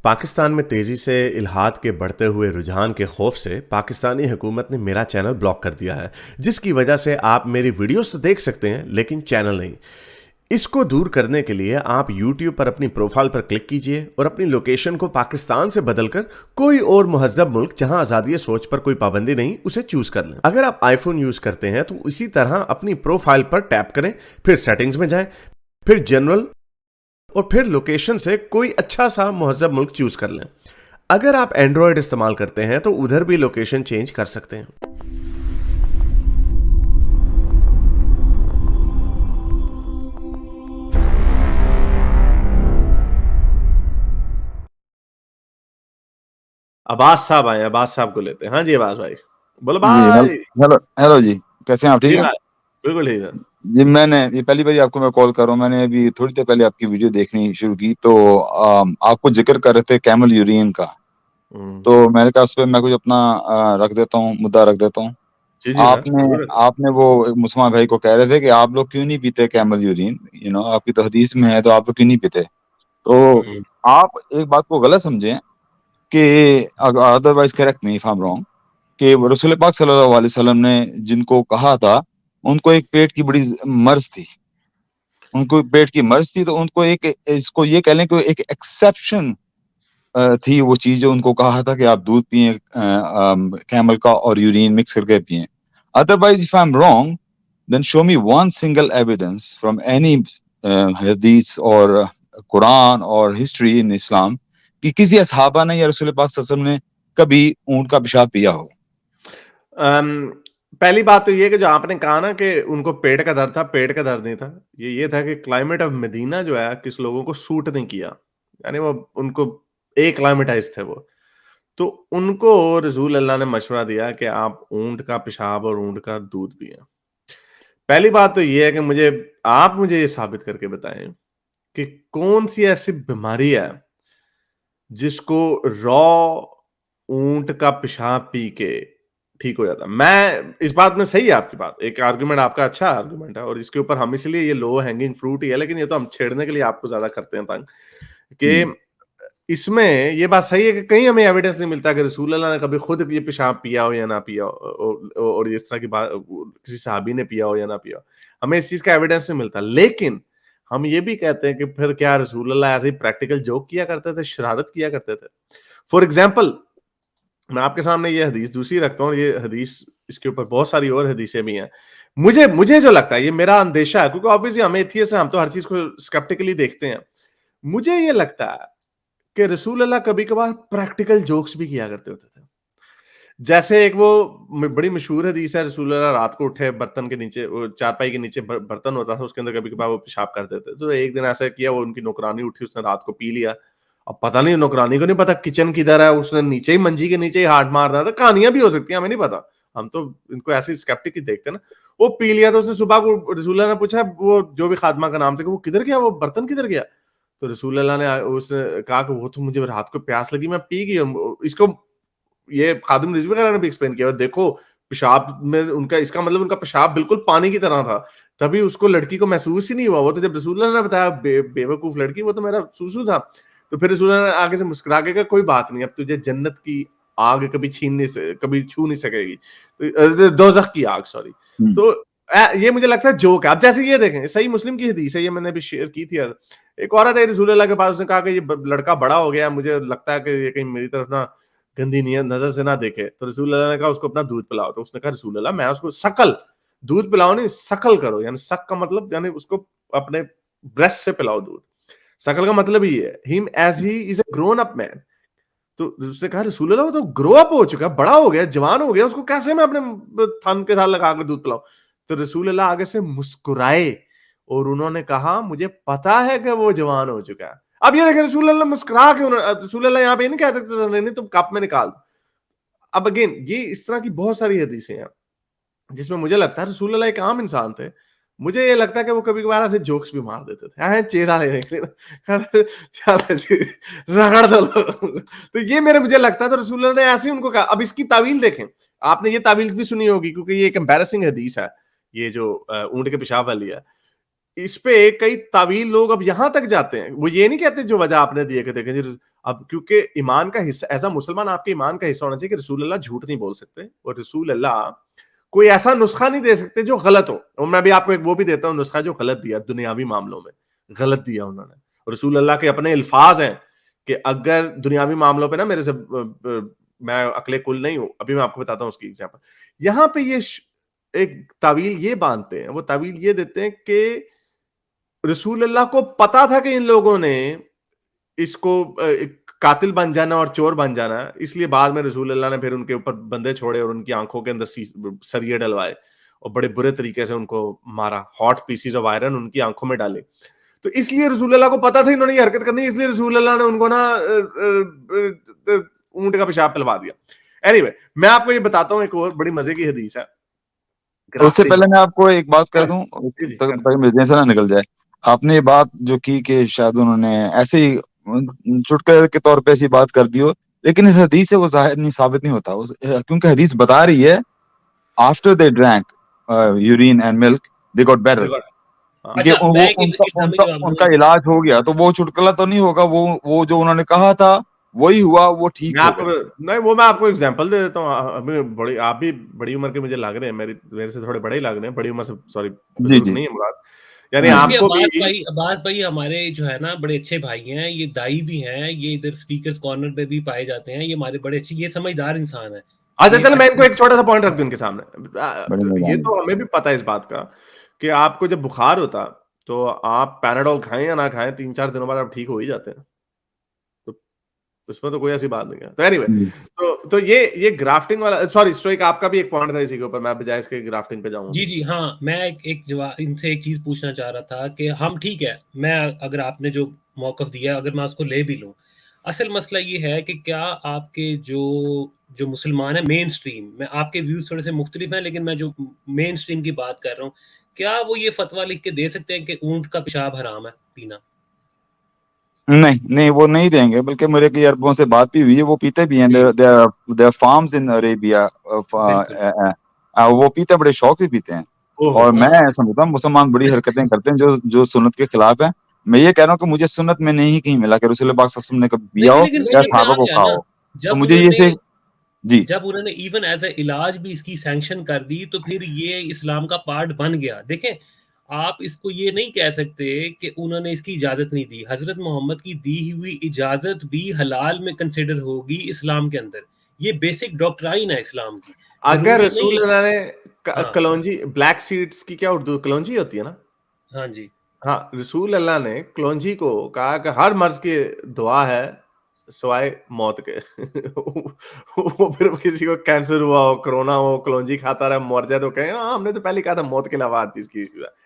पाकिस्तान में तेजी से इल्हाद के बढ़ते हुए रुझान के खौफ से पाकिस्तानी हुकूमत ने मेरा चैनल ब्लॉक कर दिया है, जिसकी वजह से आप मेरी वीडियोस तो देख सकते हैं लेकिन चैनल नहीं। इसको दूर करने के लिए आप YouTube पर अपनी प्रोफाइल पर क्लिक कीजिए और अपनी लोकेशन को पाकिस्तान से बदलकर कोई और मुहज्जब मुल्क जहां आज़ादी सोच पर कोई पाबंदी नहीं उसे चूज कर लें। अगर आप आईफोन यूज करते हैं तो इसी तरह अपनी प्रोफाइल पर टैप करें, फिर सेटिंग्स में जाएं, फिर जनरल और फिर लोकेशन से कोई अच्छा सा मुहज्जब मुल्क चूज कर लें। अगर आप एंड्रॉयड इस्तेमाल करते हैं तो उधर भी लोकेशन चेंज कर सकते हैं। अब्बास साहब आए, अब्बास साहब को लेते हैं। हाँ जी अब्बास भाई, बोलो जी भाई। हेलो हेलो जी। कैसे हैं आप? ठीक जी है भाई, बिल्कुल ठीक है। जी। मैंने ये पहली बार आपको मैं कॉल कर रहा हूँ। मैंने अभी थोड़ी देर पहले आपकी वीडियो देखनी शुरू की तो आपको जिक्र कर रहे थे कैमल यूरिन का। हम्म, तो मैंने कहा उस पर मैं कुछ अपना रख देता हूँ, मुद्दा रख देता हूँ। जी जी भाई, आपने जरूर। आपने वो एक मुसलमान भाई को कह रहे थे कि आप लोग क्यों नहीं पीते कैमल यूरिन, आपकी तो हदीस में है, तो आप लोग क्यों नहीं पीते। तो हम्म, आप एक बात को गलत समझें कि otherwise correct me if I am wrong, कि रसूल पाक सल्लल्लाहु अलैहि वसल्लम ने जिनको कहा था उनको एक पेट की बड़ी मर्ज थी। उनको पेट की मर्ज थी तो उनको एक, इसको ये कह लें कि एक एक्सेप्शन थी वो चीज जो उनको कहा था कि आप दूध पिए कैमल का और यूरिन मिक्स करके पिए। Otherwise if I am wrong then show me one single evidence from any हदीस और कुरान और हिस्ट्री इन इस्लाम कि किसी असहाबा ने या रसूल पाक सल्लल्लाहु अलैहि वसल्लम ने कभी ऊंट का पेशाब पिया हो। अम, पहली बात तो ये कि जो आपने कहा ना कि उनको पेट का दर्द था, पेट का दर्द नहीं था। ये था कि क्लाइमेट ऑफ मदीना जो है किस लोगों को सूट नहीं किया, यानी वो उनको एक्लाइमेटाइज थे वो। तो उनको रसूल अल्लाह ने मशवरा दिया कि आप ऊंट का पेशाब और ऊंट का दूध पिएं। पहली बात तो ये है कि मुझे ये साबित करके बताएं कि कौन सी ऐसी बीमारी है जिसको रॉ ऊंट का पेशाब पी के ठीक हो जाता है। मैं इस बात में सही है आपकी बात, एक आर्गुमेंट आपका अच्छा आर्गुमेंट है और इसके ऊपर हम इसलिए ये लो हैंगिंग फ्रूट ही है, लेकिन ये तो हम छेड़ने के लिए आपको ज्यादा करते हैं तंग हम्म, कि इसमें ये बात सही है कि कहीं हमें एविडेंस नहीं मिलता कि रसूल अल्लाह ने कभी खुद ये पेशाब पिया हो या ना पिया हो, और इस तरह की बात किसी सहाबी ने पिया हो या ना पिया हो। हमें इस चीज का एविडेंस नहीं मिलता, लेकिन हम ये भी कहते हैं कि फिर क्या रसूल अल्लाह ऐसे ही प्रैक्टिकल जोक किया करते थे, शरारत किया करते थे। फॉर एग्जाम्पल, मैं आपके सामने ये हदीस दूसरी रखता हूँ, ये हदीस इसके ऊपर बहुत सारी और हदीसें भी हैं। मुझे मुझे जो लगता है, ये मेरा अंदेशा है, क्योंकि ऑब्वियसली हम एथियस्ट हैं, हम तो हर चीज को स्केप्टिकली देखते हैं। मुझे ये लगता है कि रसूल अल्लाह कभी-कभार प्रैक्टिकल जोक्स भी किया करते होते थे। जैसे एक वो बड़ी मशहूर हदीस है, रसूल अल्लाह रात को उठे, बर्तन के नीचे, वो चारपाई के नीचे बर्तन होता था, उसके अंदर कभी-कभार वो पेशाब कर देते। तो एक दिन ऐसा किया, वो उनकी नौकरानी उठी, उसने रात को पी लिया। अब पता नहीं, नौकरानी को नहीं पता किचन किधर है, उसने नीचे ही, मंजी के नीचे ही हाथ मार दिया था। कहानियां भी हो सकती हैं, हमें नहीं पता। हम तो इनको ऐसे स्केप्टिक ही देखते हैं ना। वो पी लिया, तो उसने सुबह को रसूल अल्लाह ने पूछा, वो जो भी खादमा का नाम था, कि वो किधर गया, वो बर्तन किधर गया? तो रसूल अल्लाह ने उसने कहा कि वो तो मुझे रात को प्यास लगी, मैं पी गई। इसको ये खादिम रिज़वी वगैरह ने भी एक्सप्लेन किया, और देखो पेशाब में उनका, इसका मतलब उनका पेशाब बिल्कुल पानी की तरह था। तभी उसको, लड़की को महसूस ही नहीं हुआ। वो तो जब रसूलुल्लाह ने बताया, बेवकूफ लड़की, वो तो मेरा सूसू था। तो फिर रसूलुल्लाह ने आगे से मुस्कुरा के कहा, कोई बात नहीं, अब तुझे जन्नत की आग कभी छू नहीं सकेगी। दोज़ख की आग, सॉरी। हम्म, तो ये मुझे लगता है जोक है। अब जैसे ये देखें, सही मुस्लिम की हदीस है, ये मैंने अभी शेयर की थी यार। एक औरत आई रसूलुल्लाह के पास, उसने कहा कि ये लड़का बड़ा हो गया, मुझे लगता है कि ये कहीं मेरी तरफ ना गंदी नियत नजर से ना देखे। तो रसूल अल्लाह ने कहा उसको अपना दूध पिलाओ। तो उसने कहा रसूल अल्लाह, मैं उसको शकल, दूध पिलाओ नहीं, शकल करो, यानी शक का मतलब, यानी उसको अपने ब्रेस्ट से पिलाओ दूध। शकल का मतलब ही है, him as he is a grown up man. तो उसने कहा रसूल अल्लाह, वो तो ग्रो अप हो चुका है, बड़ा हो गया, जवान हो गया, उसको कैसे मैं अपने थन के साथ लगा कर दूध पिलाऊं? तो रसूल अल्लाह आगे से मुस्कुराए और उन्होंने कहा, मुझे पता है कि वो जवान हो चुका है। अब ये देखें, रसूल अल्लाह मुस्कुरा के, रसूल अल्लाह यहाँ पे नहीं कह सकते थे, नहीं नहीं तुम कप में निकाल दो। अब अगेन, ये इस तरह की बहुत सारी हदीसें हैं जिसमें मुझे लगता है रसूल अल्लाह एक आम इंसान थे। मुझे ये लगता है कि वो कभी-कभार ऐसे जोक्स भी मार देते थे। हैं चेहरा लेने के लिए, चलो जी, रगड़ दो लोग। तो ये मुझे लगता है, तो रसूल अल्लाह ने ऐसे ही उनको कहा। अब इसकी तावील देखें, आपने ये तावील भी सुनी होगी, क्योंकि ये एक एम्बैरेसिंग हदीस है, ये जो ऊँट के पेशाब वाली है। इस पे कई तावील लोग अब यहां तक जाते हैं, वो ये नहीं कहते जो वजह आपने दी है कि देखें जी, अब क्योंकि ईमान का हिस्सा, एज अ मुसलमान आपके ईमान का हिस्सा होना चाहिए कि रसूल अल्लाह झूठ नहीं बोल सकते, और रसूल अल्लाह कोई ऐसा नुस्खा नहीं दे सकते जो गलत हो। और मैं भी आपको एक वो भी देता हूँ नुस्खा जो गलत दिया दुनियावी मामलों में, गलत दिया उन्होंने। रसूल अल्लाह के अपने अल्फाज हैं कि अगर दुनियावी मामलों पे ना मेरे से मैं अकले कुल नहीं हूं, अभी मैं आपको बताता हूँ उसकी एग्जाम्पल। यहाँ पे ये एक तावील ये बांधते हैं, वो तावील ये देते हैं कि रसूल अल्लाह को पता था कि इन लोगों ने इसको कातिल बन जाना और चोर बन जाना, इसलिए बाद में रसूल अल्लाह ने फिर उनके ऊपर बंदे छोड़े और उनकी आंखों के अंदर सरिये डलवाए और बड़े बुरे तरीके से उनको मारा, हॉट पीसीज ऑफ आयरन उनकी आंखों में डाले। तो इसलिए रसूल अल्लाह को पता था इन्होंने ये हरकत करनी, इसलिए रसूल अल्लाह ने उनको ना ऊंट का पेशाब पिलवा दिया। एनीवे, मैं आपको ये बताता हूँ, एक और बड़ी मजे की हदीस है। उससे पहले मैं आपको एक बात कह दूं ताकि मेरे से ना निकल जाए। आपने ये बात जो की कि शायद उन्होंने ऐसे ही चुटकुले के तौर पे ऐसी बात कर दी हो, लेकिन इस हदीस से वो जाहिर नहीं साबित नहीं होता, क्योंकि हदीस बता रही है after they drank urine and milk they got better, कि वो उनका इलाज हो गया। तो वो चुटकुला तो नहीं होगा, वो जो उन्होंने कहा था वही हुआ, वो ठीक हो गया। नहीं, वो मैं आपको एग्जांपल दे देता हूँ। अभी बड़ी, आप भी बड़ी उम्र के मुझे लग रहे हैं, मेरे से थोड़े बड़े ही लग रहे हैं, बड़ी उम्र से, सॉरी बुजुर्ग नहीं है मुराद, यानी आपको भी। अब्बास भाई हमारे जो है ना बड़े अच्छे भाई हैं, ये दाई भी हैं, ये इधर स्पीकर्स कॉर्नर पे भी पाए जाते हैं, ये हमारे बड़े अच्छे, ये समझदार इंसान है। अच्छा चल, मैं इनको एक छोटा सा पॉइंट रख दूं इनके सामने। ये तो हमें भी पता है इस बात का कि आपको जब बुखार होता तो आप पैराडोल खाएं या ना खाएं, 3-4 दिनों बाद आप ठीक हो ही जाते हैं, तो इसमें तो कोई ऐसी बात नहीं है। तो एनीवे, तो ये ग्राफ्टिंग वाला, सॉरी स्टोइक, आपका भी एक पॉइंट था इसी के ऊपर, मैं बजाय इसके ग्राफ्टिंग पे जाऊंगा। जी जी हाँ, मैं एक जवाब इनसे एक चीज पूछना चाह रहा था कि हम ठीक है, मैं अगर आपने जो मौक़िफ़ दिया अगर मैं उसको ले भी लूं, असल मसला ये है कि क्या आपके जो मुसलमान है मेन स्ट्रीम में, आपके व्यूज थोड़े से मुख्तलिफ हैं, लेकिन मैं जो मेन स्ट्रीम की बात कर रहा हूँ, क्या वो ये फतवा लिख के दे सकते हैं कि ऊंट का पेशाब हराम है पीना? नहीं, वो नहीं देंगे, बल्कि मेरे कई अरबों से बात भी हुई है, वो पीते भी हैं। देयर फार्म्स इन अरेबिया, वो पीते, बड़े शौक से पीते हैं। और मैं समझता हूँ मुसलमान बड़ी हरकतें करते हैं जो सुन्नत के खिलाफ है। मैं ये कह रहा हूँ कि मुझे सुन्नत में नहीं कहीं मिला कि रसूल पाक सल्लल्लाहु अलैहि वसल्लम ने कभी पिया हो या सहाबा को कहा हो। तो मुझे ये जी, जब उन्होंने इवन एज ए इलाज भी इसकी सैंक्शन कर दी, तो फिर ये इस्लाम का पार्ट बन गया। देखें, आप इसको ये नहीं कह सकते कि उन्होंने इसकी इजाजत नहीं दी। हजरत मोहम्मद की दी हुई इजाजत भी हलाल में कंसिडर होगी इस्लाम के अंदर। ये बेसिक डॉक्ट्राइन है इस्लाम की। अगर रसूल अल्लाह ने कलौंजी, ब्लैक सीड्स की क्या उर्दू कलौंजी होती है ना? हाँ जी, हाँ, रसूल अल्लाह ने कलौंजी को कहा कि हर मर्ज की दुआ है सिवाय मौत के। वो फिर किसी को कैंसर हुआ हो, कोरोना हो, कलौंजी खाता रहा, मर जाए तो कहे हाँ, हमने तो पहले कहा था मौत के अलावा हर चीज की।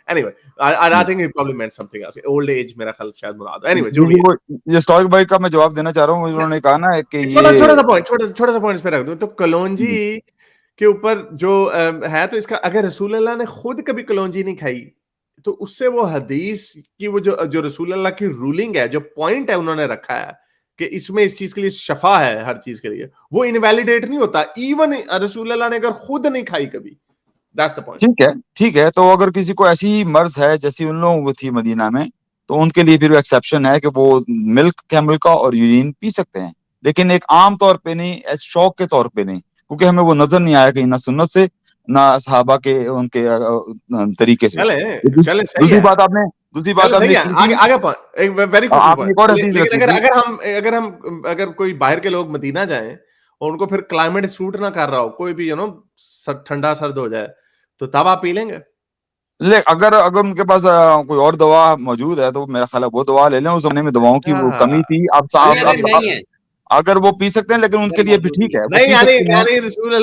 Anyway, I think he probably meant something else, old age मेरा ख्याल शायद मुराद। एनीवे, जो भी है, ये स्टॉइक भाई का मैं जवाब देना चाह रहा हूँ। उन्होंने कहा ना कि ये छोटा सा पॉइंट इस पे रख दूं तो कलौंजी के ऊपर जो है, तो इसका अगर रसूल अल्लाह ने खुद कभी कलौंजी नहीं खाई तो उससे वो हदीस की वो जो रसूल अल्लाह की रूलिंग है, जो पॉइंट है उन्होंने रखा है कि इसमें इस चीज के लिए शफा है, हर चीज के लिए, वो इनवैलिडेट नहीं होता। इवन रसूल अल्लाह ने अगर खुद नहीं खाई कभी, दैट्स द पॉइंट। ठीक है। तो अगर किसी को ऐसी मर्ज है जैसी उन लोगों को थी मदीना में, तो उनके लिए फिर एक्सेप्शन है कि वो मिल्क, कैमल का और यूरिन पी सकते हैं, लेकिन एक आम तौर पे नहीं, शौक के तौर पे नहीं, क्योंकि हमें वो नजर नहीं आया कहीं, ना सुन्नत से ना सहाबा के उनके तरीके से। चले सही दूसरी है, बात आपने आगे एक वेरी क्विक, अगर हम अगर कोई बाहर के लोग मदीना जाएं और उनको फिर क्लाइमेट सूट ना कर रहा हो, कोई भी ठंडा सर्द हो जाए, तो तब आप पी लेंगे? अगर उनके पास कोई और दवा मौजूद है तो मेरा ख्याल है वो दवा ले लें। उस जमाने में दवाओं की वो कमी थी। अब अगर वो पी सकते हैं, लेकिन उनके लिए भी ठीक है, नहीं, यानी रसूल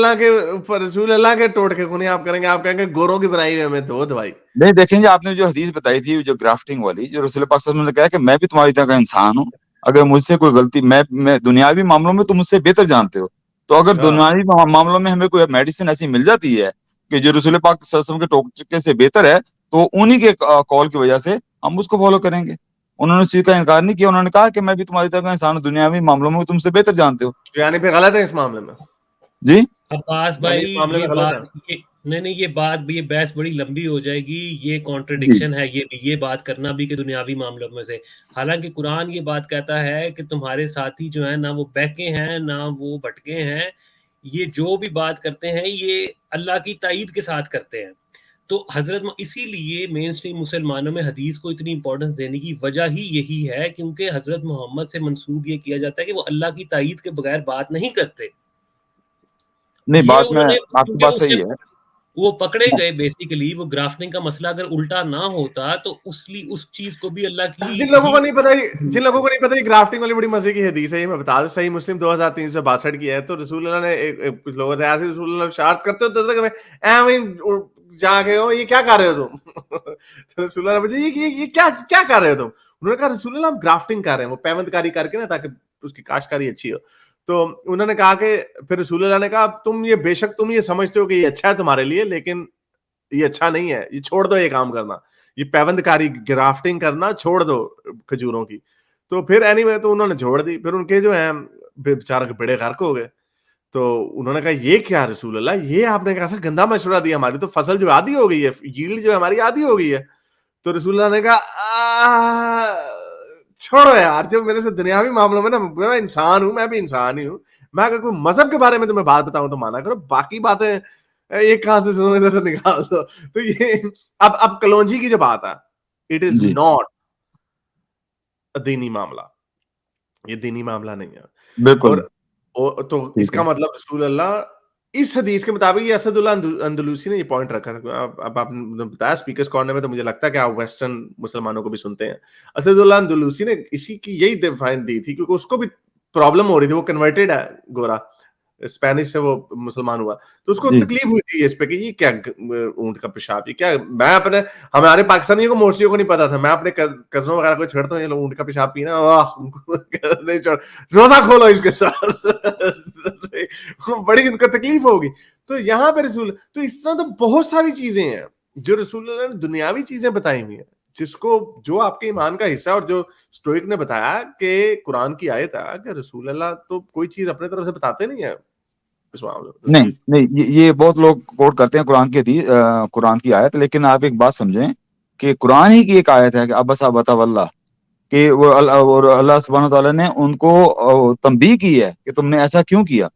अल्लाह के टोटके को नहीं आप करेंगे, आप कहेंगे गोरों की बनाई हुई हमें दो दवाई। नहीं, देखेंगे आपने जो हदीस बताई थी, जो ग्राफ्टिंग वाली, जो रसूल पाक सल्लल्लाहु अलैहि वसल्लम ने कहा कि मैं भी तुम्हारी तरह का इंसान हूँ, अगर मुझसे कोई गलती, मैं दुनियावी मामलों में तुम मुझसे बेहतर जानते हो, तो अगर दुनियावी मामलों में हमें कोई मेडिसिन ऐसी मिल जाती है कि जो रसूल पाक सल्लल्लाहु अलैहि वसल्लम के टोटके से बेहतर है, तो उन्हीं के कॉल की वजह से हम उसको फॉलो करेंगे। उन्होंने इस चीज का इनकार नहीं किया, उन्होंने कहा कि मैं भी तुम्हारी तरह का इंसान हूं, दुनियावी मामलों में तुमसे बेहतर जानते हो। यानी फिर गलत है इस मामले में? जी, अब्बास भाई, नहीं, ये बहस बड़ी लंबी हो जाएगी, ये जी कॉन्ट्रडिक्शन है, ये बात करना भी कि दुनियावी मामलों में से। हालाँकि कुरान ये बात कहता है कि तुम्हारे साथी जो हैं ना वो बहके हैं, ना वो भटके हैं, ये जो भी बात करते हैं ये अल्लाह की ताईद के साथ करते हैं। तो इसीलिए मेन स्ट्रीम मुसलमानों में हदीस को इतनी इम्पोर्टेंस देने की वजह ही यही है, क्योंकि हज़रत मोहम्मद से मंसूब ये किया जाता है कि वो अल्लाह की ताईद के बगैर बात नहीं करते। नहीं, ये बात में उन्होंने आपकी क्योंकि बात उसने सही है। वो पकड़े गए बेसिकली, वो ग्राफ्टिंग का मसला अगर उल्टा ना होता तो उस चीज़ को भी अल्लाह की जिन लोगों ही को नहीं पता जिन लोगों को नहीं पता ये ग्राफ्टिंग वाली बड़ी मजे की हदीस है, ये मैं बता दूं, सही मुस्लिम 2362 की है। तो रसूल अल्लाह ने कुछ लोगों से ऐसे रसूल अल्लाह शार्त करते होते थे कि ऐਵੇਂ जाके हो, ये क्या कर रहे हो तुम? तो रसूल अल्लाह ने पूछा ये क्या क्या कर रहे हो तुम? उन्होंने कहा रसूल अल्लाह हम ग्राफ्टिंग कर रहे हैं, वो पैवंदकारी करके ना, ताकि उसकी काश्तकारी अच्छी हो। तो उन्होंने कहा कि फिर रसूल अल्लाह ने कहा तुम ये बेशक तुम ये समझते हो कि ये अच्छा है तुम्हारे लिए, लेकिन ये अच्छा नहीं है, ये छोड़ दो ये काम करना, ये पैवंदकारी ग्राफ्टिंग करना छोड़ दो खजूरों की। तो फिर एनीवे तो उन्होंने छोड़ दी। फिर उनके जो है बेचारा के बेड़े गर्क हो गए। तो उन्होंने कहा ये क्या रसूल अल्लाह, ये आपने कैसा गंदा मशवरा दिया, हमारी तो फसल जो आधी हो गई है, यील्ड जो है हमारी आधी हो गई है। तो रसूल अल्लाह ने कहा छोड़ो यार, जो मेरे से दुनियावी मामलों में ना, मैं इंसान हूं, मैं भी इंसान ही हूं। मैं अगर कोई मजहब के बारे में तुम्हें बात बताऊं तो माना करो, बाकी बातें ये कहां से सुनो, इधर से निकाल दो। तो ये अब कलौंजी की जो बात है, इट इज जी, नॉट अ दीनी मामला, ये दीनी मामला नहीं है। बिल्कुल, और तो ठीक इसका है। मतलब रसूल अल्लाह इस हदीस के मुताबिक, ये असदुल्लाह अंदलूसी ने ये पॉइंट रखा था। अब आपने बताया स्पीकर्स कॉर्नर में, तो मुझे लगता है कि आप वेस्टर्न मुसलमानों को भी सुनते हैं। असदुल्लाह अंदलूसी ने इसी की यही डिफाइन दी थी, क्योंकि उसको भी प्रॉब्लम हो रही थी, वो कन्वर्टेड है गोरा, स्पेनिश से वो मुसलमान हुआ। तो उसको जी, तकलीफ हुई थी इस पे कि ये क्या ऊंट का पेशाब, ये क्या। मैं अपने हमारे पाकिस्तानियों को, मोर्सियों को नहीं पता था। मैं अपने कजनों वगैरह को छेड़ता हूँ, ये लोग ऊंट का पेशाब पीना, वाह उनको नहीं छोड़, रोजा खोलो इसके साथ। बड़ी उनको तकलीफ होगी। तो यहाँ पे रसूल, तो इस तरह तो बहुत सारी चीजें हैं जो रसूल ने दुनियावी चीजें बताई हुई हैं, जिसको जो आपके ईमान का हिस्सा, और जो स्टोइक ने बताया कि कुरान की आयत है कि रसूल अल्लाह तो कोई चीज अपने तरफ से बताते नहीं है इस मामले में। नहीं, नहीं, ये बहुत लोग कोट करते हैं कुरान की आयत, लेकिन आप एक बात समझें कि कुरान ही की एक आयत है कि अबसा वतवल्ला, कि वो अल्लाह सुब्हानहू व तआला ने उनको तंबीह की है कि तुमने ऐसा क्यों किया।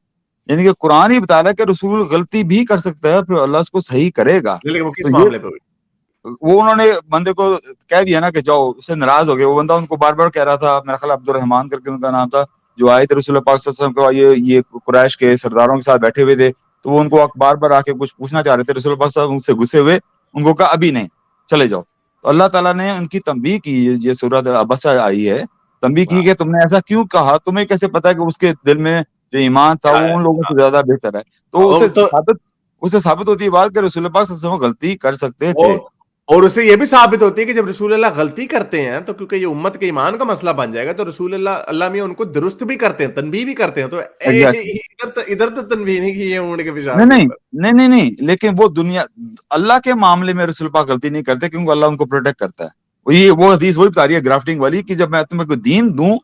यानी कि कुरान ही बता रहा है कि रसूल गलती भी कर सकता है, फिर अल्लाह उसको सही करेगा। लेकिन वो तो किस ये मामले पे हुई? वो उन्होंने बंदे को कह दिया ना कि जाओ, उससे नाराज हो गए। वो बंदा उनको बार बार कह रहा था, मेरा ख्याल अब्दुर्रहमान करके उनका नाम था, जो आए थे रसूल पाक सल्लल्लाहु अलैहि वसल्लम को, ये कुरैश के सरदारों के साथ बैठे हुए थे। तो वो उनको बार बार आके कुछ पूछना चाह रहे थे। रसूल पाक साहब उनसे गुस्से हुए, उनको कहा अभी नहीं, चले जाओ। तो अल्लाह ताला ने उनकी तंबीह की, ये सूरत अबसा आई है, तंबीह की कि तुमने ऐसा क्यों कहा, तुम्हें कैसे पता है कि उसके दिल में जो ईमान था क्या वो है? उन लोगों हाँ, से ज्यादा बेहतर है। तो तो उससे साबित होती है बात कि रसूल पाक सल्लल्लाहु अलैहि वसल्लम गलती कर सकते थे। और और उससे ये भी साबित होती है कि जब रसूल अल्लाह गलती करते हैं, तो क्योंकि ये उम्मत के ईमान का मसला बन जाएगा, तो रसूल अल्लाह में उनको दुरुस्त भी करते हैं, तनबीह भी करते हैं। तो एग्जैक्टली। इधर तो तनबीह नहीं की है ऊँट के नहीं, पेशाब के नहीं, ऊपर। नहीं, नहीं, नहीं, लेकिन वो दुनिया, अल्लाह के मामले में रसूल पाक गलती नहीं करते, क्योंकि अल्लाह उनको प्रोटेक्ट करता है। वो हदीस वही बता रही है ग्राफ्टिंग वाली, कि जब मैं तुम्हें कोई दीन दूं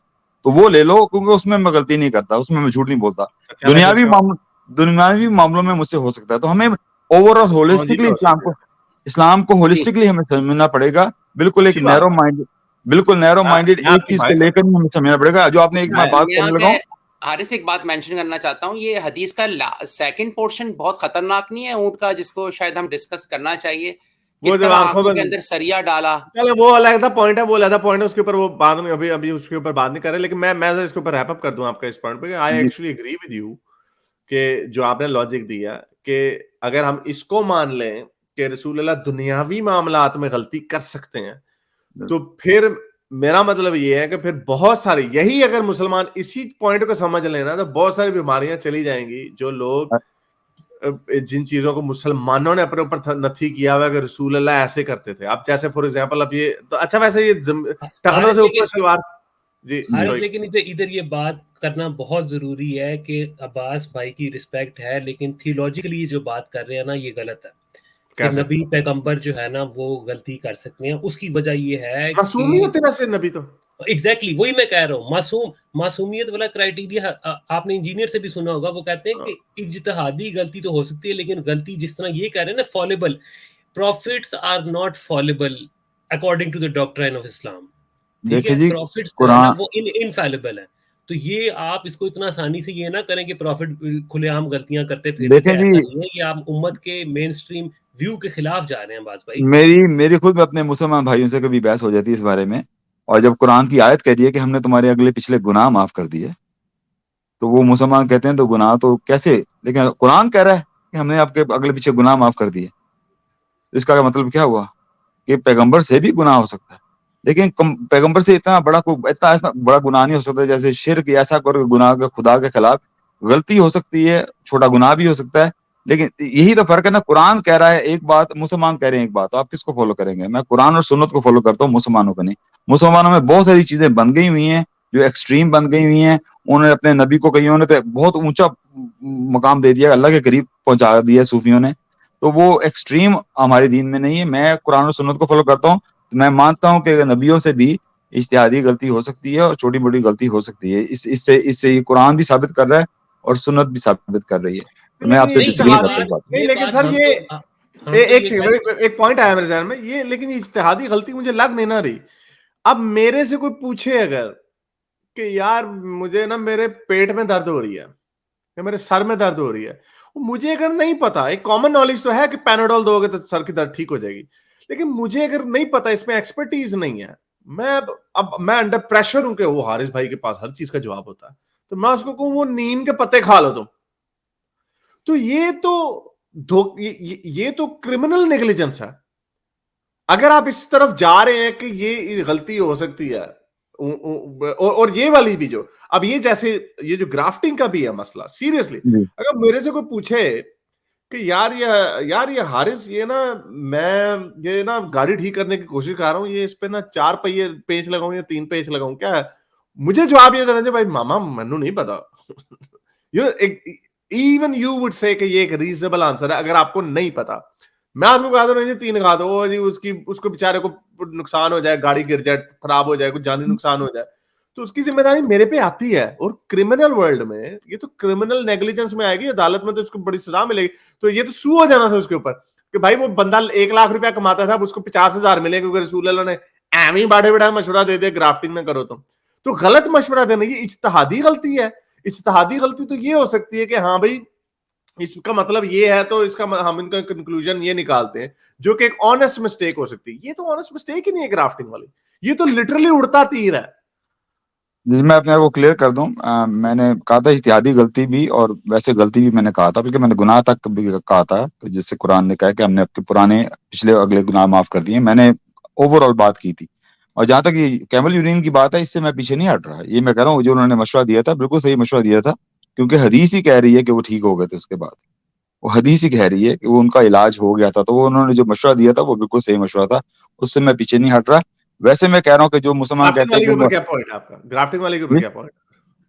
तो वो ले लो, क्योंकि उसमें मैं गलती नहीं करता, उसमें मैं झूठ नहीं बोलता। चले फिर से दुनियावी मामलों में मुझसे हो सकता है। तो हमें ओवरऑल कलौंजी पे होलिस्टिकली हो सकते हैं। इस्लाम को नहीं, होलिस्टिकली हमें समझना पड़ेगा। अच्छी बात है। बिल्कुल नैरो माइंडेड मैं एक आपकी चीज को बात कर लेकर ही हमें समझना पड़ेगा। जो आपने एक अच्छा, मैं बात मैं यहाँ करने पे लगा हूँ। हारिस एक बात मेंशन करना चाहता हूँ। ये हदीस का सेकंड पोर्शन बहुत खतरनाक नहीं है ऊँट का, जिसको शायद हम डिस्कस करना चाहिए, वो किस जब तरह आंखों आंखों में, के अंदर सरिया डाला। चलो वो अलग पॉइंट है, वो अलग पॉइंट है, उसके ऊपर वो बाद में, अभी अभी उसके ऊपर बात नहीं कर रहे। लेकिन मैं जरा इसके ऊपर रैप अप कर दूं आपका इस पॉइंट पे। आई जी, एक्चुअली एग्री विद यू कि जो आपने लॉजिक दिया, कि अगर हम इसको मान लें कि रसूल अल्लाह दुनियावी मामलात में गलती कर सकते हैं, तो फिर मेरा मतलब ये है कि फिर बहुत सारी, यही अगर मुसलमान इसी पॉइंट को समझ लेना, तो बहुत सारी बीमारियां चली जाएंगी। जो लोग जिन चीजों को मुसलमानों ने अपने ऊपर नथी किया हुआ, अगर रसूल अल्लाह ऐसे करते थे। अब जैसे फॉर एग्जांपल, अब ये तो अच्छा, वैसे ये टखनों हारिस से ऊपर लेकिन सलवार। जी हारिस सॉरी। लेकिन इधर ये बात करना बहुत ज़रूरी है कि अब्बास भाई की रिस्पेक्ट है, लेकिन थियोलॉजिकली ये जो बात कर रहे हैं ना, ये गलत है कि कैसे नबी पैगंबर जो है ना वो गलती कर सकते हैं। उसकी वजह ये है मासूम नहीं कि होते वैसे नबी तो? एग्जैक्टली वही मैं कह रहा हूँ। मासूमियत वाला क्राइटेरिया आपने इंजीनियर से भी सुना होगा, वो कहते हैं कि इज्तिहादी गलती तो हो सकती है, लेकिन गलती जिस तरह ये कह रहे हैं ना, fallible, prophets are not fallible according to the doctrine of Islam. ठीक देखिए है, जी, प्रॉफिट्स जो है ना कुरान, वो इनफैलिबल है। तो ये आप इसको इतना आसानी से ये ना करें कि प्रॉफिट खुलेआम गलतियां करते फिरे थे, देखें ऐसा जी, नहीं है। ये आप उम्मत के मेन स्ट्रीम व्यू के खिलाफ जा रहे हैं बाज भाई। मेरी खुद अपने मुसलमान भाइयों से कभी बहस हो जाती है इस बारे में, और जब कुरान की आयत कह रही है कि हमने तुम्हारे अगले पिछले गुनाह माफ कर दिए, तो वो मुसलमान कहते हैं तो गुनाह तो कैसे, लेकिन कुरान कह रहा है कि हमने आपके अगले पीछे गुनाह माफ कर दिए, तो इसका मतलब क्या हुआ कि पैगंबर से भी गुनाह हो सकता है, लेकिन पैगंबर से इतना बड़ा इतना ऐसा बड़ा गुनाह नहीं हो सकता, जैसे शिर्क ऐसा कोई गुनाह का खुदा के खिलाफ गलती हो सकती है, छोटा गुनाह भी हो सकता है। लेकिन यही तो फर्क है ना, कुरान कह रहा है एक बात, मुसलमान कह रहे हैं एक बात, तो आप किसको फॉलो करेंगे? मैं कुरान और सुन्नत को फॉलो करता हूँ, मुसलमानों को नहीं। मुसलमानों में बहुत सारी चीजें बन गई हुई हैं जो एक्सट्रीम बन गई हुई हैं। उन्होंने अपने नबी को, कईयों ने तो बहुत ऊंचा मकाम दे दिया, अल्लाह के करीब पहुंचा दिया सूफियों ने, तो वो एक्सट्रीम हमारे दीन में नहीं है। मैं कुरान और सुन्नत को फॉलो करता हूँ, तो मैं मानता हूँ कि नबियों से भी इज्तिहादी गलती हो सकती है और छोटी मोटी गलती हो सकती है। इससे इससे ये कुरान भी साबित कर रहा है और सुन्नत भी साबित कर रही है, तो मैं लेकिन ये आपसे नहीं, डिसएग्री ये करता हूँ इज्तिहादी इस बात बात नहीं, ये लेकिन बात सर हम ये तो हम तो एक ये सेकंड, पहले एक पॉइंट आया मेरे ज़हन में, ये लेकिन इज्तिहादी गलती मुझे लग नहीं ना रही। अब मेरे से कोई पूछे अगर कि यार मुझे ना मेरे पेट में दर्द हो रही है या मेरे सर में दर्द हो रही है, मुझे अगर नहीं पता, एक कॉमन नॉलेज तो है कि पैनाडोल दोगे तो सर की दर्द ठीक हो जाएगी, लेकिन मुझे अगर नहीं पता, इसमें एक्सपर्टीज नहीं है, मैं अब मैं अंडर प्रेशर हूं कि वो हारिस भाई के पास हर चीज का जवाब होता है, तो मैं उसको कहूं वो नीम के पत्ते खा लो तुम, तो ये तो ये तो क्रिमिनल नेग्लिजेंस है। अगर आप इस तरफ जा रहे हैं कि ये गलती हो सकती है, और ये वाली भी जो अब ये जैसे ये जो ग्राफ्टिंग का भी है मसला, सीरियसली जी। अगर मेरे से कोई पूछे कि यार ये हारिस, ये ना मैं ये ना गाड़ी ठीक करने की कोशिश कर रहा हूँ, ये इस पे ना 4 पहिए पेंच लगाऊं या 3 पेंच लगाऊं क्या है, मुझे जवाब ये देना चाहिए, भाई मामा मैनू नहीं पता। You know, even you would say कि ये एक रीजनेबल आंसर है अगर आपको नहीं पता। मैं आपको कहा दो नहीं 3 खा दो, वो जी उसकी उसको बेचारे को नुकसान हो जाए, गाड़ी गिर जाए, खराब हो जाए, कुछ जानी नुकसान हो जाए, तो उसकी जिम्मेदारी मेरे पे आती है। और क्रिमिनल वर्ल्ड में ये तो क्रिमिनल नेग्लिजेंस में आएगी, अदालत में तो उसको बड़ी सजा मिलेगी। तो ये तो सू हो जाना था उसके ऊपर कि भाई वो बंदा 1 लाख रुपया कमाता था, अब उसको 50,000 मिले क्योंकि रसूल अल्लाह ने एम ही बाढ़े बिठाए मशवरा दे दिया ग्राफ्टिंग में करो तुम। तो गलत मशवरा देना ये इज्तिहादी गलती है। इज्तिहादी गलती तो ये हो सकती है कि हाँ भाई इसका मतलब ये है, तो इसका हम इनका कंक्लूजन ये निकालते हैं, जो कि एक ऑनेस्ट मिस्टेक हो सकती है। ये तो ऑनेस्ट मिस्टेक ही नहीं है ग्राफ्टिंग वाली, ये तो लिटरली उड़ता तीर है। जी, मैं अपने आप को क्लियर कर दूं, मैंने कहा था इत्यादि गलती भी और वैसे गलती भी मैंने कहा था, बल्कि मैंने गुनाह तक भी कहा था, जिससे कुरान ने कहा कि हमने आपके पुराने पिछले अगले गुनाह माफ कर दिए। मैंने ओवरऑल बात की थी। और जहां तक ये कैमल यूरिन की बात है, इससे मैं पीछे नहीं हट रहा। ये मैं कह रहा हूँ जो उन्होंने मशवरा दिया था बिल्कुल सही मशवरा दिया था, क्योंकि हदीस ही कह रही है कि वो ठीक हो गए थे उसके बाद। वो हदीस ही कह रही है कि वो उनका इलाज हो गया था, तो वो उन्होंने जो मशवरा दिया था वो बिल्कुल सही मशवरा था, उससे मैं पीछे नहीं हट रहा। वैसे मैं कह रहा हूँ कि जो मुसलमान ग्राफ्टिंग कहते हैं वाले के ऊपर कि क्या पॉइंट है आपका? ग्राफ्टिंग वाले के ऊपर ये क्या पॉइंट?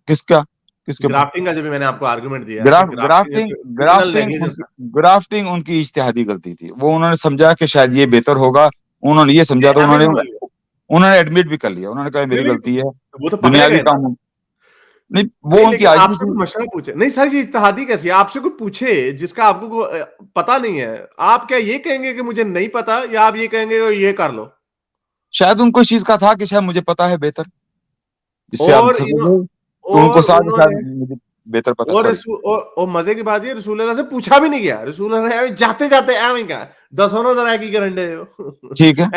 किसका, किसके ऊपर? ग्राफ्टिंग का जो भी मैंने आपको आर्गुमेंट दिया कि ग्राफ्टिंग ग्राफ्टिंग क्रिमिनल नेग्लिजेंस है। ग्राफ्टिंग उनकी इज्तिहादी गलती थी। वो उन्होंने समझा कि शायद ये बेहतर होगा, उन्होंने ये ये समझा, तो हमें उन्होंने समझ लिया। उन्होंने एडमिट भी कर लिया, उन्होंने कहा नहीं मेरी नहीं, गलती है, तो वो तो पकड़े दुनियावी गए ना। काम। नहीं, वो नहीं उनकी लेकिन आजी आपसे थी। कोई मशवरा पूछे नहीं सर, ये इत्तेहादी कैसी है? आपसे कोई पूछे जिसका आपको पता नहीं है, आप क्या ये कहेंगे कि मुझे नहीं पता, या आप ये कहेंगे ये कर लो? शायद उनको इस चीज का था कि शायद मुझे पता है बेहतर, जिससे आप और समझ इन्हों गए, तो उनको और शायद उन्होंने शायद मुझे बेहतर पता, और सॉरी। और मजे की बात ये, रसूल अल्लाह से पूछा भी नहीं गया। रसूल अल्लाह ने जाते जाते एम क्या दसों तरह की करंडे हो। ठीक है।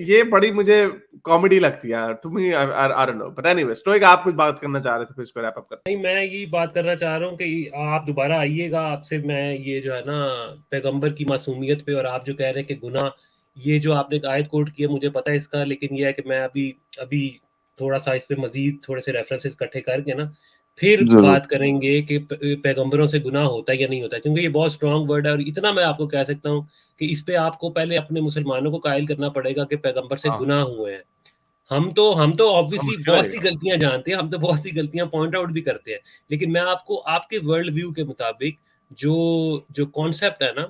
ये बड़ी मुझे कॉमेडी लगती है to me. I don't know, but anyway stoic, आप कुछ बात करना चाह रहे थे, फिर इसको रैप अप करते नहीं, मैं ये बात करना चाह रहा हूँ कि आप दोबारा आइएगा, आपसे मैं ये जो है ना पैगंबर की मासूमियत पे, और आप जो कह रहे हैं कि गुनाह, ये जो आपने आयत कोट किया मुझे पता है इसका, लेकिन ये है कि मैं अभी अभी थोड़ा सा इस पे मजीद थोड़े से रेफरेंसेस इकट्ठे करके ना फिर जरूर। बात करेंगे कि पैगंबरों से गुनाह होता है या नहीं होता है, क्योंकि ये बहुत स्ट्रांग वर्ड है। और इतना मैं आपको कह सकता हूँ कि इस पे आपको पहले अपने मुसलमानों को कायल करना पड़ेगा कि पैगंबर से हाँ, गुनाह हुए हैं। हम तो ऑब्वियसली मुश्किल है बहुत ये सी काम। गलतियां जानते हैं, हम तो बहुत सी गलतियां पॉइंट आउट भी करते हैं, लेकिन मैं आपको आपके वर्ल्ड व्यू के मुताबिक जो जो कॉन्सेप्ट है ना,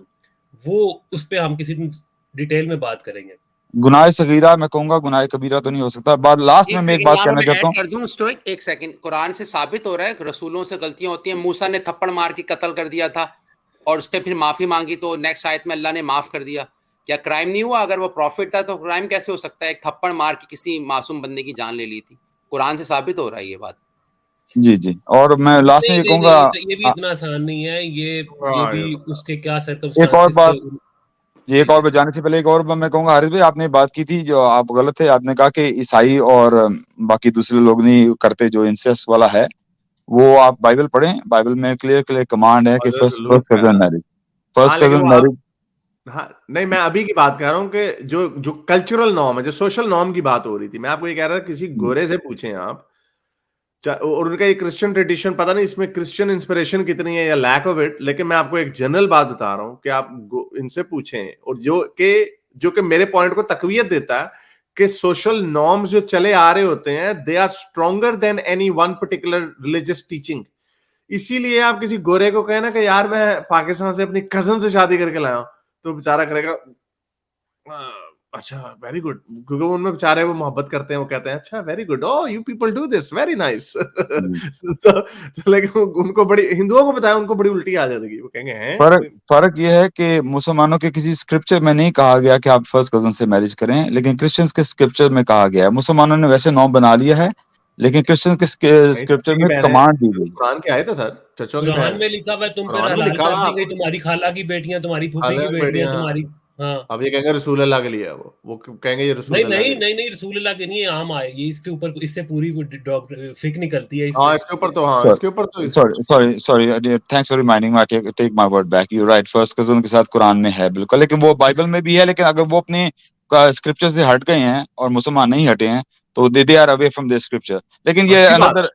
वो उस पे हम किसी दिन डिटेल में बात करेंगे। गुनाह सगीरा मैं कहूंगा, गुनाह कबीरा तो नहीं हो सकता। बात लास्ट में एक मैं एक सेकंड बात यहाँ कहना मैं चाहता ऐड हूँ। कर दूं स्टोइक, एक सेकंड। कुरान से साबित हो रहा है रसूलों से गलतियां होती हैं। मूसा ने थप्पड़ मार के कत्ल कर दिया था और उसपे फिर माफी मांगी तो नेक्स्ट आयत में अल्लाह ने माफ कर दिया। क्या क्राइम नहीं हुआ? अगर वो प्रॉफिट था तो क्राइम कैसे हो सकता है? एक थप्पड़ मार के किसी मासूम बंदे की जान ले ली थी। कुरान से साबित हो रहा है ये बात। जी जी, और मैं लास्ट में नहीं ये नहीं कहूंगा, नहीं, ये भी इतना आसान नहीं है। ये भी उसके क्या एक और सर्कमस्टांसेस बात, थे। जी एक और बात जाने से पहले एक और बात मैं कहूंगा, हारिस भाई आपने बात की थी जो आप गलत थे। आपने कहा कि ईसाई और बाकी दूसरे लोग नहीं करते जो इंसेस्ट वाला है, वो आप बाइबल पढ़ें। बाइबल में क्लियर क्लियर कमांड है कि फर्स्ट कजन मैरिज, हाँ फर्स्ट लेकिन कजन वो आप, मैरिज। हाँ नहीं, मैं अभी की बात कर रहा हूँ कि जो जो कल्चरल नॉर्म है, जो सोशल नॉर्म की बात हो रही थी, मैं आपको ये कह रहा था किसी गोरे से पूछें आप, और उनका ये क्रिश्चियन ट्रेडिशन, पता नहीं इसमें क्रिश्चियन इंस्पिरेशन कितनी है या लैक ऑफ इट, लेकिन मैं आपको एक जनरल बात बता रहा हूँ कि आप इनसे पूछें, और जो कि मेरे पॉइंट को तकवीयत देता है कि सोशल नॉर्म्स जो चले आ रहे होते हैं, they are stronger than any one particular religious teaching. इसीलिए आप किसी गोरे को कहें ना कि यार मैं पाकिस्तान से अपनी कजन से शादी करके लाया हूं, तो बेचारा करेगा अच्छा वेरी गुड, क्योंकि उनमें बेचारे वो मोहब्बत करते हैं, वो कहते हैं अच्छा very good, oh you people do this very nice. तो लेकिन उनको बड़ी, हिंदुओं को बताया उनको बड़ी उल्टी आ जाएगी, वो कहेंगे हैं। फर्क यह है कि मुसलमानों के किसी स्क्रिप्चर में नहीं कहा गया कि आप फर्स्ट कजन से मैरिज करें, लेकिन क्रिश्चियंस के स्क्रिप्चर में कहा गया है। मुसलमानों ने वैसे नॉर्म बना लिया है, लेकिन क्रिश्चियन के स्क्रिप्चर में कमांड दी गई। कुरान के आए थे सर, चचों की कुरान बहन, में लिखा हुआ है तुम पर कुरान में हलाल लिखा कर हुआ दी गई तुम्हारी खाला की बेटियां, तुम्हारी फूफी की बेटियां, तुम्हारी। हाँ अब ये कहेंगे रसूल अल्लाह के लिए है, वो कहेंगे ये रसूल नहीं अल्लाह के नहीं लिए। नहीं नहीं, रसूल अल्लाह के नहीं है, आम आए ये, इसके ऊपर इससे पूरी फिक निकलती है हाँ इससे। इसके ऊपर तो, हाँ Sorry, इसके ऊपर तो sorry, thanks for reminding me. I take my word back. You're right. First cousin के साथ कुरान में है बिल्कुल, लेकिन वो बाइबल में भी है। लेकिन अगर वो अपने स्क्रिप्चर से हट गए हैं और मुसलमान नहीं हटे हैं, तो they are away from the scripture. लेकिन ये अच्छी बात, अनदर,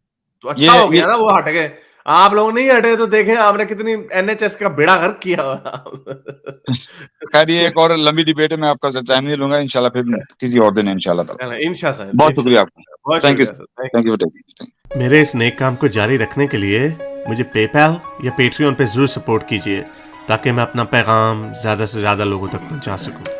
तो अच्छा हो गया ना वो हट गए। आप लोग नहीं हटे तो देखें आपने कितनी एनएचएस का बेड़ा गर्क किया खैर ये एक और लंबी डिबेट है, मैं आपका टाइम नहीं लूंगा। इंशाल्लाह फिर किसी और दिन इंशाल्लाह ताला। इंशाल्लाह बहुत शुक्रिया आपका, बहुत थैंक यू शुक्रिया sir, thank you for taking. मेरे इस नेक काम को जारी रखने के लिए मुझे पेपैल या पेट्रियन पे जरूर सपोर्ट कीजिए, ताकि मैं अपना पैगाम ज्यादा से ज्यादा लोगों तक पहुंचा सकूं।